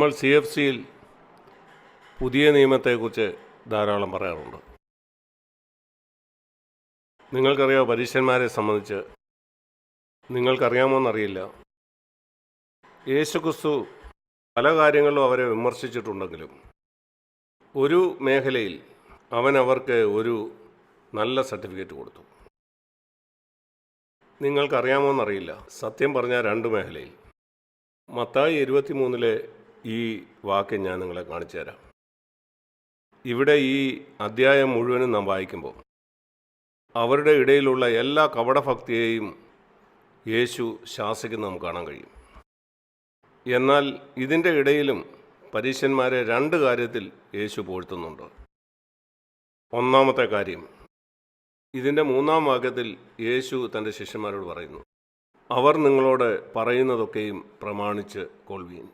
നമ്മൾ CFCയിൽ പുതിയ നിയമത്തെക്കുറിച്ച് ധാരാളം പറയാറുണ്ട്. നിങ്ങൾക്കറിയാമോ, പരീശന്മാരെ സംബന്ധിച്ച് നിങ്ങൾക്കറിയാമോയെന്നറിയില്ല, യേശുക്രിസ്തു പല കാര്യങ്ങളിലും അവരെ വിമർശിച്ചിട്ടുണ്ടെങ്കിലും ഒരു മേഖലയിൽ അവൻ അവർക്ക് ഒരു നല്ല സർട്ടിഫിക്കറ്റ് കൊടുത്തു. നിങ്ങൾക്കറിയാമോയെന്നറിയില്ല, സത്യം പറഞ്ഞാൽ 2 മേഖലയിൽ. മത്തായി 23 ഈ വാക്യം ഞാൻ നിങ്ങളെ കാണിച്ചു തരാം. ഇവിടെ ഈ അധ്യായം മുഴുവനും നാം വായിക്കുമ്പോൾ അവരുടെ ഇടയിലുള്ള എല്ലാ കപടഭക്തിയെയും യേശു ശാസിക്കുന്നത് നമുക്ക് കാണാൻ കഴിയും. എന്നാൽ ഇതിൻ്റെ ഇടയിലും പരീശന്മാരെ 2 കാര്യത്തിൽ യേശു പുകഴ്ത്തുന്നുണ്ട്. ഒന്നാമത്തെ കാര്യം, ഇതിൻ്റെ 3-ാം വാക്യത്തിൽ യേശു തൻ്റെ ശിഷ്യന്മാരോട് പറയുന്നു, അവർ നിങ്ങളോട് പറയുന്നതൊക്കെയും പ്രമാണിച്ച് കൊള്ളുവീൻ,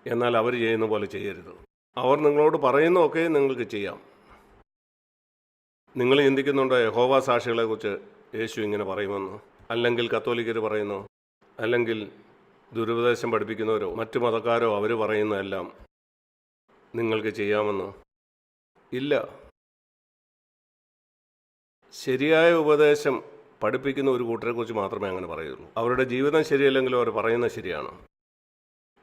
എന്നാൽ അവർ ചെയ്യുന്ന പോലെ ചെയ്യരുത്. അവർ നിങ്ങളോട് പറയുന്നതൊക്കെ നിങ്ങൾക്ക് ചെയ്യാം. നിങ്ങൾ ചിന്തിക്കുന്നുണ്ടോ യഹോവ സാക്ഷികളെക്കുറിച്ച് യേശു ഇങ്ങനെ പറയുമെന്ന്? അല്ലെങ്കിൽ കത്തോലിക്കർ പറയുന്നു, അല്ലെങ്കിൽ ദുരുപദേശം പഠിപ്പിക്കുന്നവരോ മറ്റു മതക്കാരോ അവർ പറയുന്നതെല്ലാം നിങ്ങൾക്ക് ചെയ്യാമെന്ന്? ഇല്ല. ശരിയായ ഉപദേശം പഠിപ്പിക്കുന്ന ഒരു കൂട്ടരെക്കുറിച്ച് മാത്രമേ അങ്ങനെ പറയുള്ളൂ. അവരുടെ ജീവിതം ശരിയല്ലെങ്കിലും അവർ പറയുന്നത് ശരിയാണ്.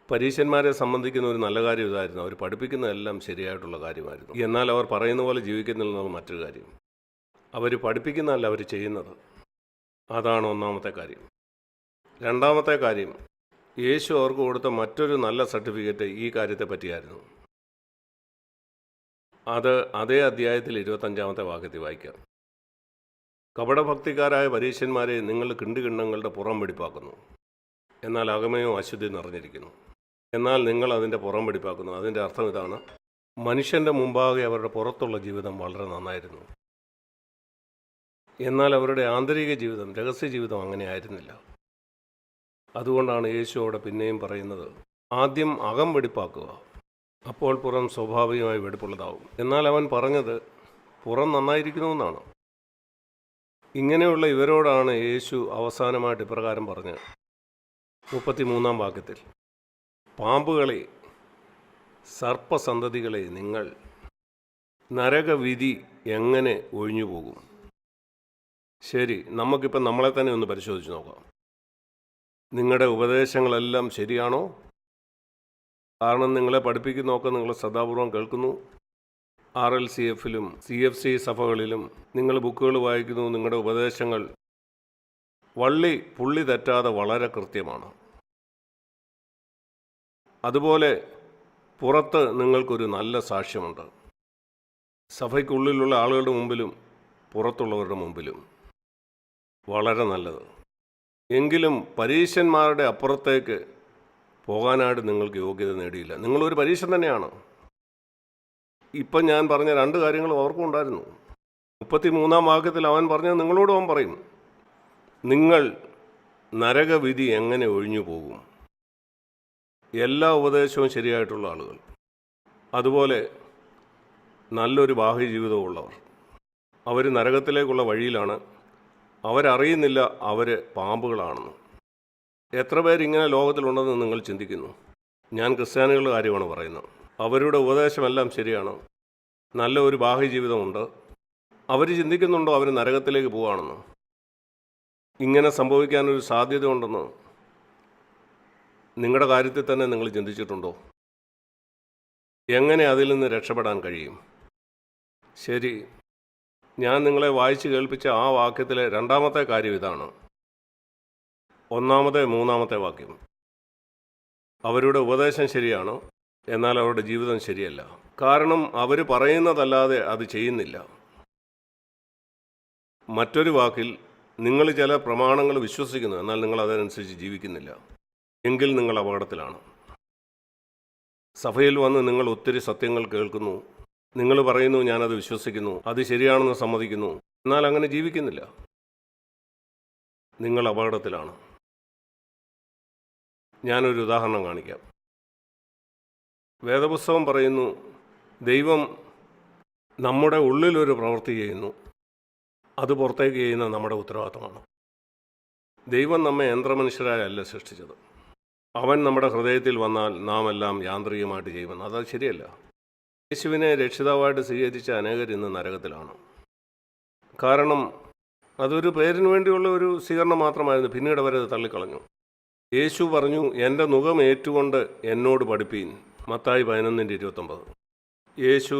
പരീശന്മാരെ സംബന്ധിക്കുന്ന ഒരു നല്ല കാര്യം ഇതായിരുന്നു, അവർ പഠിപ്പിക്കുന്നതെല്ലാം ശരിയായിട്ടുള്ള കാര്യമായിരുന്നു. എന്നാൽ അവർ പറയുന്ന പോലെ ജീവിക്കുന്നില്ലെന്നത് മറ്റൊരു കാര്യം. അവർ പഠിപ്പിക്കുന്നതല്ല, അവർ ചെയ്യുന്നത്. അതാണ് ഒന്നാമത്തെ കാര്യം. രണ്ടാമത്തെ കാര്യം, യേശു അവർക്ക് കൊടുത്ത മറ്റൊരു നല്ല സർട്ടിഫിക്കറ്റ് ഈ കാര്യത്തെ പറ്റിയായിരുന്നു. അത് അതേ അധ്യായത്തിൽ 25-ാമത്തെ വാക്യത്തിൽ വായിക്കാം. കപടഭക്തിക്കാരായ പരീശന്മാരെ നിങ്ങൾ കിണ്ടുകിണ്ണങ്ങളുടെ പുറം വെടിപ്പാക്കുന്നു, എന്നാൽ അകമയോ അശുദ്ധി നിറഞ്ഞിരിക്കുന്നു. എന്നാൽ നിങ്ങൾ അതിൻ്റെ പുറം വെടിപ്പാക്കുന്നു. അതിൻ്റെ അർത്ഥം ഇതാണ്: മനുഷ്യൻ്റെ മുമ്പാകെ അവരുടെ പുറത്തുള്ള ജീവിതം വളരെ നന്നായിരുന്നു, എന്നാൽ അവരുടെ ആന്തരിക ജീവിതം, രഹസ്യ ജീവിതം അങ്ങനെ ആയിരുന്നില്ല. അതുകൊണ്ടാണ് യേശു അവിടെ പിന്നെയും പറയുന്നത്, ആദ്യം അകം വെടിപ്പാക്കുക, അപ്പോൾ പുറം സ്വാഭാവികമായി വെടിപ്പുള്ളതാവും. എന്നാൽ അവൻ പറഞ്ഞത് പുറം നന്നായിരിക്കണമെന്നാണ്. ഇങ്ങനെയുള്ള ഇവരോടാണ് യേശു അവസാനമായിട്ട് ഇപ്രകാരം പറഞ്ഞ് 33-ാം വാക്യത്തിൽ, പാമ്പുകളെ, സർപ്പസന്തതികളെ, നിങ്ങൾ നരകവിധി എങ്ങനെ ഒഴിഞ്ഞു പോകും? ശരി, നമുക്കിപ്പം നമ്മളെ തന്നെ ഒന്ന് പരിശോധിച്ച് നോക്കാം. നിങ്ങളുടെ ഉപദേശങ്ങളെല്ലാം ശരിയാണോ? കാരണം നിങ്ങളെ പഠിപ്പിക്കുന്നതൊക്കെ നിങ്ങൾ ശ്രദ്ധാപൂർവം കേൾക്കുന്നു. RLCFലും CFC സഭകളിലും നിങ്ങൾ ബുക്കുകൾ വായിക്കുന്നു. നിങ്ങളുടെ ഉപദേശങ്ങൾ പുള്ളി തെറ്റാതെ വളരെ കൃത്യമാണ്. അതുപോലെ പുറത്ത് നിങ്ങൾക്കൊരു നല്ല സാക്ഷ്യമുണ്ട്, സഭയ്ക്കുള്ളിലുള്ള ആളുകളുടെ മുമ്പിലും പുറത്തുള്ളവരുടെ മുമ്പിലും. വളരെ നല്ലത്. എങ്കിലും പരീശന്മാരുടെ അപ്പുറത്തേക്ക് പോകാനായിട്ട് നിങ്ങൾക്ക് യോഗ്യത നേടിയില്ല. നിങ്ങളൊരു പരീശൻ തന്നെയാണ്. ഇപ്പം ഞാൻ പറഞ്ഞ 2 കാര്യങ്ങളും അവർക്കും ഉണ്ടായിരുന്നു. 33-ാം വാക്യത്തിൽ അവൻ പറഞ്ഞത് നിങ്ങളോടും അവൻ പറയും, നിങ്ങൾ നരകവിധി എങ്ങനെ ഒഴിഞ്ഞു പോകും? എല്ലാ ഉപദേശവും ശരിയായിട്ടുള്ള ആളുകൾ, അതുപോലെ നല്ലൊരു ബാഹ്യ ജീവിതമുള്ളവർ, അവർ നരകത്തിലേക്കുള്ള വഴിയിലാണ്. അവരറിയുന്നില്ല അവർ പാമ്പുകളാണെന്ന്. എത്ര പേരിങ്ങനെ ലോകത്തിലുണ്ടെന്ന് നിങ്ങൾ ചിന്തിക്കുന്നു? ഞാൻ ക്രിസ്ത്യാനികളുടെ കാര്യമാണ് പറയുന്നത്. അവരുടെ ഉപദേശമെല്ലാം ശരിയാണ്, നല്ല ഒരു ബാഹ്യ ജീവിതമുണ്ട്. അവർ ചിന്തിക്കുന്നുണ്ടോ അവർ നരകത്തിലേക്ക് പോവുകയാണെന്ന്? ഇങ്ങനെ സംഭവിക്കാനൊരു സാധ്യതയുണ്ടെന്ന് നിങ്ങളുടെ കാര്യത്തിൽ തന്നെ നിങ്ങൾ ചിന്തിച്ചിട്ടുണ്ടോ? എങ്ങനെ അതിൽ നിന്ന് രക്ഷപ്പെടാൻ കഴിയും? ശരി, ഞാൻ നിങ്ങളെ വായിച്ച് കേൾപ്പിച്ച ആ വാക്യത്തിലെ 2-ാമത്തെ കാര്യം ഇതാണ്. 1-ാമത്തെ 3-ാമത്തെ വാക്യം, അവരുടെ ഉപദേശം ശരിയാണ്, എന്നാൽ അവരുടെ ജീവിതം ശരിയല്ല. കാരണം അവർ പറയുന്നതല്ലാതെ അത് ചെയ്യുന്നില്ല. മറ്റൊരു വാക്കിൽ, നിങ്ങൾ ചില പ്രമാണങ്ങൾ വിശ്വസിക്കുന്നു, എന്നാൽ നിങ്ങൾ അതനുസരിച്ച് ജീവിക്കുന്നില്ല, എങ്കിൽ നിങ്ങൾ അപകടത്തിലാണ്. സഭയിൽ വന്ന് നിങ്ങൾ ഒത്തിരി സത്യങ്ങൾ കേൾക്കുന്നു, നിങ്ങൾ പറയുന്നു ഞാനത് വിശ്വസിക്കുന്നു, അത് ശരിയാണെന്ന് സമ്മതിക്കുന്നു, എന്നാൽ അങ്ങനെ ജീവിക്കുന്നില്ല, നിങ്ങൾ അപകടത്തിലാണ്. ഞാനൊരു ഉദാഹരണം കാണിക്കാം. വേദപുസ്തകം പറയുന്നു, ദൈവം നമ്മുടെ ഉള്ളിലൊരു പ്രവൃത്തി ചെയ്യുന്നു, അത് പുറത്തേക്ക് ചെയ്യുന്ന നമ്മുടെ ഉത്തരവാദിത്തമാണ്. ദൈവം നമ്മെ യന്ത്രമനുഷ്യരായല്ല സൃഷ്ടിച്ചത്. അവൻ നമ്മുടെ ഹൃദയത്തിൽ വന്നാൽ നാം എല്ലാം യാന്ത്രികമായിട്ട് ചെയ്യുമെന്ന്. അത് ശരിയല്ല. യേശുവിനെ രക്ഷിതാവായിട്ട് സ്വീകരിച്ച അനേകർ ഇന്ന് നരകത്തിലാണ്. കാരണം അതൊരു പേരിന് വേണ്ടിയുള്ള ഒരു സ്വീകരണം മാത്രമായിരുന്നു. പിന്നീട് അവരത് തള്ളിക്കളഞ്ഞു. യേശു പറഞ്ഞു, എൻ്റെ നുകം ഏറ്റുകൊണ്ട് എന്നോട് പഠിപ്പീൻ. മത്തായി 11:29. യേശു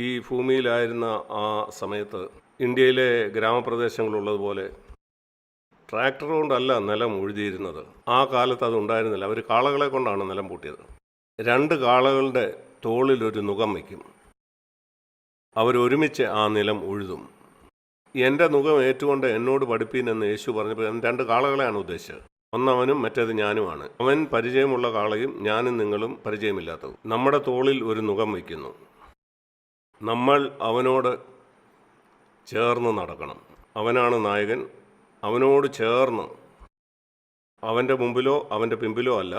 ഈ ഭൂമിയിലായിരുന്ന ആ സമയത്ത് ഇന്ത്യയിലെ ഗ്രാമപ്രദേശങ്ങളുള്ളതുപോലെ ട്രാക്ടർ കൊണ്ടല്ല നിലം ഉഴുതിയിരുന്നത്. ആ കാലത്ത് അത് ഉണ്ടായിരുന്നില്ല. അവർ കാളകളെ കൊണ്ടാണ് നിലം പൂട്ടിയത്. 2 കാളകളുടെ തോളിലൊരു നുകം വയ്ക്കും. അവരൊരുമിച്ച് ആ നിലം ഉഴുതും. എൻ്റെ നുകം ഏറ്റുകൊണ്ട് എന്നോട് പഠിപ്പീൻ എന്ന് യേശു പറഞ്ഞപ്പോൾ 2 കാളകളെയാണ് ഉദ്ദേശിച്ചത്. ഒന്നവനും മറ്റേത് ഞാനുമാണ്. അവൻ പരിചയമുള്ള കാളയും ഞാനും നിങ്ങളും പരിചയമില്ലാത്തതും. നമ്മുടെ തോളിൽ ഒരു നുകം വയ്ക്കുന്നു. നമ്മൾ അവനോട് ചേർന്ന് നടക്കണം. അവനാണ് നായകൻ. അവനോട് ചേർന്ന്, അവൻ്റെ മുമ്പിലോ അവൻ്റെ പിമ്പിലോ അല്ല,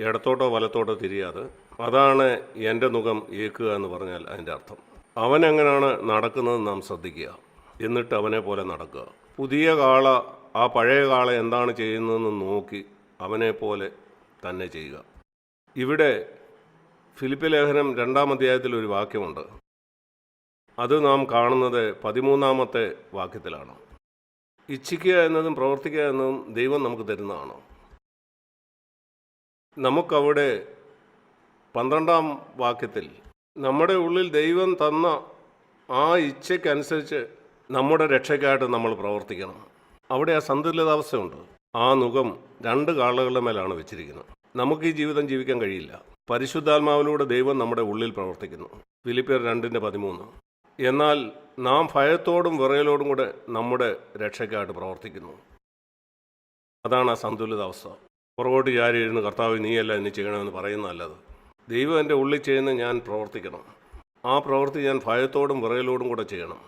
ഇടത്തോട്ടോ വലത്തോട്ടോ തിരിയാതെ. അതാണ് എൻ്റെ നുകം ഏക്കുക എന്ന് പറഞ്ഞാൽ അതിൻ്റെ അർത്ഥം. അവൻ എങ്ങനെയാണ് നടക്കുന്നത് നാം ശ്രദ്ധിക്കുക, എന്നിട്ട് അവനെ പോലെ നടക്കുക. പുതിയ കാള ആ പഴയ കാള എന്താണ് ചെയ്യുന്നതെന്ന് നോക്കി അവനെ പോലെ തന്നെ ചെയ്യുക. ഇവിടെ ഫിലിപ്പി ലേഖനം 2-ാം അധ്യായത്തിൽ ഒരു വാക്യമുണ്ട്. അത് നാം കാണുന്നത് 13-ാമത്തെ വാക്യത്തിലാണ്. ഇച്ഛിക്കുക എന്നതും പ്രവർത്തിക്കുക എന്നതും ദൈവം നമുക്ക് തരുന്നതാണ്. നമുക്കവിടെ 12-ാം വാക്യത്തിൽ നമ്മുടെ ഉള്ളിൽ ദൈവം തന്ന ആ ഇച്ഛയ്ക്കനുസരിച്ച് നമ്മുടെ രക്ഷയ്ക്കായിട്ട് നമ്മൾ പ്രവർത്തിക്കണം. അവിടെ ആ സന്തുലിതാവസ്ഥയുണ്ട്. ആ നുകം 2 കാളകളുടെ മേലാണ് വെച്ചിരിക്കുന്നത്. നമുക്ക് ഈ ജീവിതം ജീവിക്കാൻ കഴിയില്ല. പരിശുദ്ധാത്മാവിലൂടെ ദൈവം നമ്മുടെ ഉള്ളിൽ പ്രവർത്തിക്കുന്നു. ഫിലിപ്പിയർ 2:13. എന്നാൽ നാം ഭയത്തോടും വിറയലോടും കൂടെ നമ്മുടെ രക്ഷയ്ക്കായിട്ട് പ്രവർത്തിക്കുന്നു. അതാണ് ആ സന്തുലിതാവസ്ഥ. പുറകോട്ട് ചാരി ഇരുന്ന് കർത്താവ് നീയല്ല ഇനി ചെയ്യണമെന്ന് പറയുന്നതല്ലത്. ദൈവം എൻ്റെ ഉള്ളിൽ ചെയ്യുന്ന ഞാൻ പ്രവർത്തിക്കണം. ആ പ്രവൃത്തി ഞാൻ ഭയത്തോടും വിറയലോടും കൂടെ ചെയ്യണം.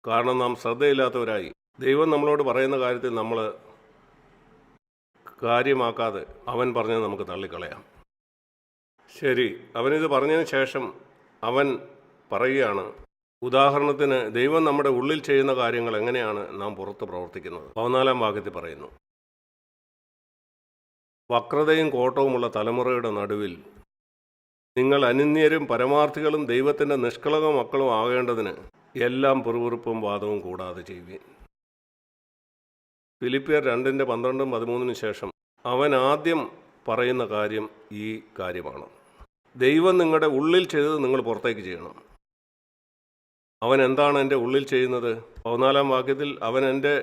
കാരണം നാം ശ്രദ്ധയില്ലാത്തവരായി ദൈവം നമ്മളോട് പറയുന്ന കാര്യത്തിൽ നമ്മൾ കാര്യമാക്കാതെ അവൻ പറഞ്ഞത് നമുക്ക് തള്ളിക്കളയാം. ശരി, അവനിത് പറഞ്ഞതിന് ശേഷം അവൻ പറയുകയാണ്, ഉദാഹരണത്തിന് ദൈവം നമ്മുടെ ഉള്ളിൽ ചെയ്യുന്ന കാര്യങ്ങൾ എങ്ങനെയാണ് നാം പുറത്ത് പ്രവർത്തിക്കുന്നത്. 14-ാം വാക്യത്തിൽ പറയുന്നു, വക്രതയും കോട്ടവുമുള്ള തലമുറയുടെ നടുവിൽ നിങ്ങൾ അനിന്യരും പരമാർത്ഥികളും ദൈവത്തിൻ്റെ നിഷ്കളങ്ക മക്കളും ആകേണ്ടതിന് എല്ലാം പിറുപിറുപ്പും വാദവും കൂടാതെ ചെയ്യുവിൻ. ഫിലിപ്പിയർ 2:12-13 ശേഷം അവൻ ആദ്യം പറയുന്ന കാര്യം ഈ കാര്യമാണ്. ദൈവം നിങ്ങളുടെ ഉള്ളിൽ ചെയ്തത് നിങ്ങൾ പുറത്തേക്ക് ചെയ്യണം. അവൻ എന്താണ് എൻ്റെ ഉള്ളിൽ ചെയ്യുന്നത്? 14-ാം വാക്യത്തിൽ അവൻ എൻ്റെ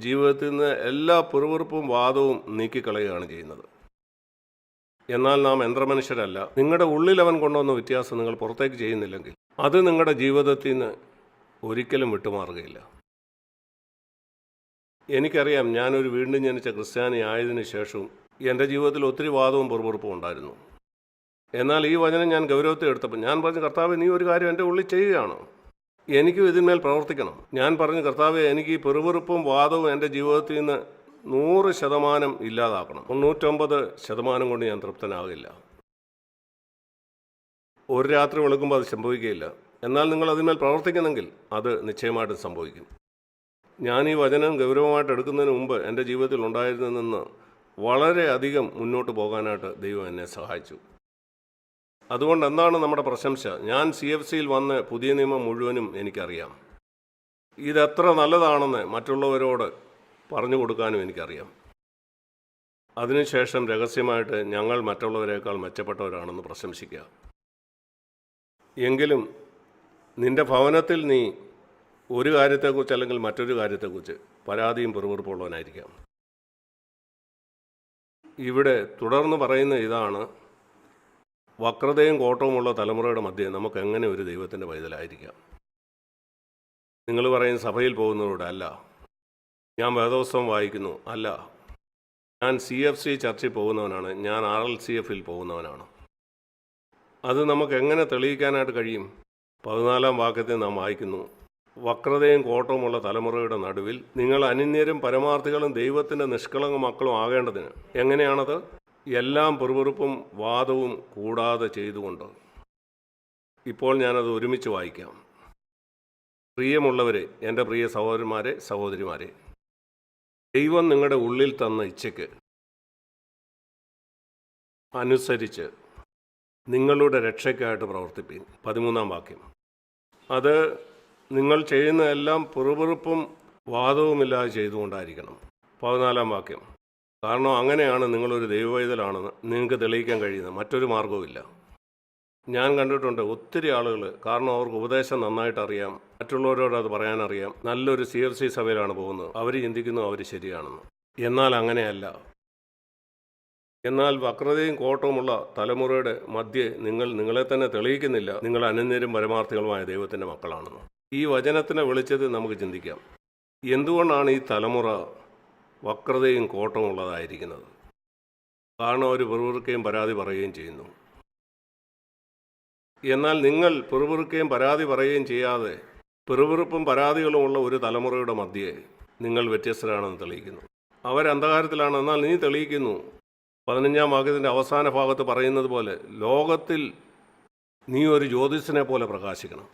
ജീവിതത്തിൽ നിന്ന് എല്ലാ പിറുപിറുപ്പും വാദവും നീക്കിക്കളയുകയാണ് ചെയ്യുന്നത്. എന്നാൽ നാം യന്ത്രമനുഷ്യരല്ല. നിങ്ങളുടെ ഉള്ളിൽ അവൻ കൊണ്ടുവന്ന വ്യത്യാസം നിങ്ങൾ പുറത്തേക്ക് ചെയ്യുന്നില്ലെങ്കിൽ അത് നിങ്ങളുടെ ജീവിതത്തിൽ നിന്ന് ഒരിക്കലും വിട്ടുമാറുകയില്ല. എനിക്കറിയാം, ഞാനൊരു വീണ്ടും ജനിച്ച ക്രിസ്ത്യാനി ആയതിനു ശേഷവും എൻ്റെ ജീവിതത്തിൽ ഒത്തിരി വാദവും പിറുപിറുപ്പും ഉണ്ടായിരുന്നു. എന്നാൽ ഈ വചനം ഞാൻ ഗൗരവത്തിൽ എടുത്തപ്പോൾ ഞാൻ പറഞ്ഞു, കർത്താവേ, നീ ഒരു കാര്യം എൻ്റെ ഉള്ളിൽ ചെയ്യുകയാണ്, എനിക്കും ഇതിന്മേൽ പ്രവർത്തിക്കണം. ഞാൻ പറഞ്ഞു, കർത്താവേ, എനിക്ക് ഈ പിറുപിറുപ്പും വാദവും എൻ്റെ ജീവിതത്തിൽ നിന്ന് 100% ഇല്ലാതാക്കണം. 99% കൊണ്ട് ഞാൻ തൃപ്തനാകില്ല. ഒരു രാത്രി വെളുക്കുമ്പോൾ അത് സംഭവിക്കുകയില്ല. എന്നാൽ നിങ്ങൾ അതിന്മേൽ പ്രവർത്തിക്കുന്നെങ്കിൽ അത് നിശ്ചയമായിട്ടും സംഭവിക്കും. ഞാൻ ഈ വചനം ഗൗരവമായിട്ട് എടുക്കുന്നതിന് മുമ്പ് എൻ്റെ ജീവിതത്തിൽ ഉണ്ടായിരുന്നതിൽ നിന്ന് വളരെയധികം മുന്നോട്ട് പോകാനായിട്ട് ദൈവം എന്നെ സഹായിച്ചു. അതുകൊണ്ട് എന്താണ് നമ്മുടെ പ്രശംസ? ഞാൻ CFCയിൽ വന്ന് പുതിയ നിയമം മുഴുവനും എനിക്കറിയാം. ഇതെത്ര നല്ലതാണെന്ന് മറ്റുള്ളവരോട് പറഞ്ഞു കൊടുക്കാനും എനിക്കറിയാം. അതിനുശേഷം രഹസ്യമായിട്ട് ഞങ്ങൾ മറ്റുള്ളവരെക്കാൾ മെച്ചപ്പെട്ടവരാണെന്ന് പ്രശംസിക്കുക. എങ്കിലും നിൻ്റെ ഭവനത്തിൽ നീ ഒരു കാര്യത്തെക്കുറിച്ച് അല്ലെങ്കിൽ മറ്റൊരു കാര്യത്തെക്കുറിച്ച് പരാതിയും പിറുപിറുപ്പുള്ളവനായിരിക്കാം. ഇവിടെ തുടർന്ന് പറയുന്ന ഇതാണ്, വക്രതയും കോട്ടവുമുള്ള തലമുറയുടെ മധ്യേ നമുക്ക് എങ്ങനെ ഒരു ദൈവത്തിൻ്റെ പൈതലായിരിക്കാം. നിങ്ങൾ പറയും സഭയിൽ പോകുന്നവരോട് അല്ല, ഞാൻ വേദോത്സവം വായിക്കുന്നു അല്ല, ഞാൻ CFC ചർച്ചിൽ പോകുന്നവനാണ്, ഞാൻ RLCFൽ പോകുന്നവനാണ്. അത് നമുക്ക് എങ്ങനെ തെളിയിക്കാനായിട്ട് കഴിയും? 14-ാം വാക്യത്തിൽ നാം വായിക്കുന്നു, വക്രതയും കോട്ടവുമുള്ള തലമുറയുടെ നടുവിൽ നിങ്ങൾ അനിന്യരും പരമാർത്ഥികളും ദൈവത്തിൻ്റെ നിഷ്കളങ്ക മക്കളും ആകേണ്ടതിന്. എങ്ങനെയാണത്? എല്ലാം പിറുപിറുപ്പും വാദവും കൂടാതെ ചെയ്തുകൊണ്ട്. ഇപ്പോൾ ഞാനത് ഒരുമിച്ച് വായിക്കാം. പ്രിയമുള്ളവരെ, എൻ്റെ പ്രിയ സഹോദരന്മാരെ, സഹോദരിമാരെ, ദൈവം നിങ്ങളുടെ ഉള്ളിൽ തന്ന ഇച്ഛയ്ക്ക് അനുസരിച്ച് നിങ്ങളുടെ രക്ഷയ്ക്കായിട്ട് പ്രവർത്തിപ്പീൻ. 13-ാം വാക്യം. അത് നിങ്ങൾ ചെയ്യുന്നതെല്ലാം പിറുപിറുപ്പും വാദവുമില്ലാതെ ചെയ്തുകൊണ്ടായിരിക്കണം. 14-ാം വാക്യം. കാരണം അങ്ങനെയാണ് നിങ്ങളൊരു ദൈവവൈതലാണെന്ന് നിങ്ങൾക്ക് തെളിയിക്കാൻ കഴിയുന്നത്. മറ്റൊരു മാർഗവുമില്ല. ഞാൻ കണ്ടിട്ടുണ്ട് ഒത്തിരി ആളുകൾ, കാരണം അവർക്ക് ഉപദേശം നന്നായിട്ട് അറിയാം, മറ്റുള്ളവരോട് അത് പറയാനറിയാം, നല്ലൊരു CFC സഭയിലാണ് പോകുന്നത്, അവർ ചിന്തിക്കുന്നു അവർ ശരിയാണെന്ന്. എന്നാൽ അങ്ങനെയല്ല. എന്നാൽ വക്രതയും കോട്ടവുമുള്ള തലമുറയുടെ മധ്യേ നിങ്ങൾ നിങ്ങളെ തന്നെ തെളിയിക്കുന്നില്ല നിങ്ങൾ അനന്യരും പരമാർത്ഥികളുമായ ദൈവത്തിൻ്റെ മക്കളാണെന്ന്. ഈ വചനത്തിൻ്റെ വെളിച്ചത്തിൽ നമുക്ക് ചിന്തിക്കാം, എന്തുകൊണ്ടാണ് ഈ തലമുറ വക്രതയും കോട്ടവും ഉള്ളതായിരിക്കുന്നത്? കാരണം അവർ പിറുപിറുക്കുകയും പരാതി പറയുകയും ചെയ്യുന്നു. എന്നാൽ നിങ്ങൾ പിറുപിറുക്കുകയും പരാതി പറയുകയും ചെയ്യാതെ പിറുപിറുപ്പും പരാതികളുമുള്ള ഒരു തലമുറയുടെ മധ്യേ നിങ്ങൾ വ്യത്യസ്തരാണെന്ന് തെളിയിക്കുന്നു. അവർ അന്ധകാരത്തിലാണ്, എന്നാൽ നീ തെളിയിക്കുന്നു. 15-ാം വാക്യത്തിൻ്റെ അവസാന ഭാഗത്ത് പറയുന്നത് പോലെ ലോകത്തിൽ നീ ഒരു ജ്യോതിഷനെ പോലെ പ്രകാശിക്കണം.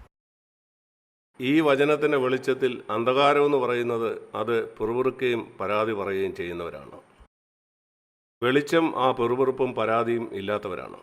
ഈ വചനത്തിൻ്റെ വെളിച്ചത്തിൽ അന്ധകാരമെന്ന് പറയുന്നത് അത് പിറുപിറുക്കുകയും പരാതി പറയുകയും ചെയ്യുന്നവരാണ്. വെളിച്ചം ആ പിറുപിറുപ്പും പരാതിയും ഇല്ലാത്തവരാണ്.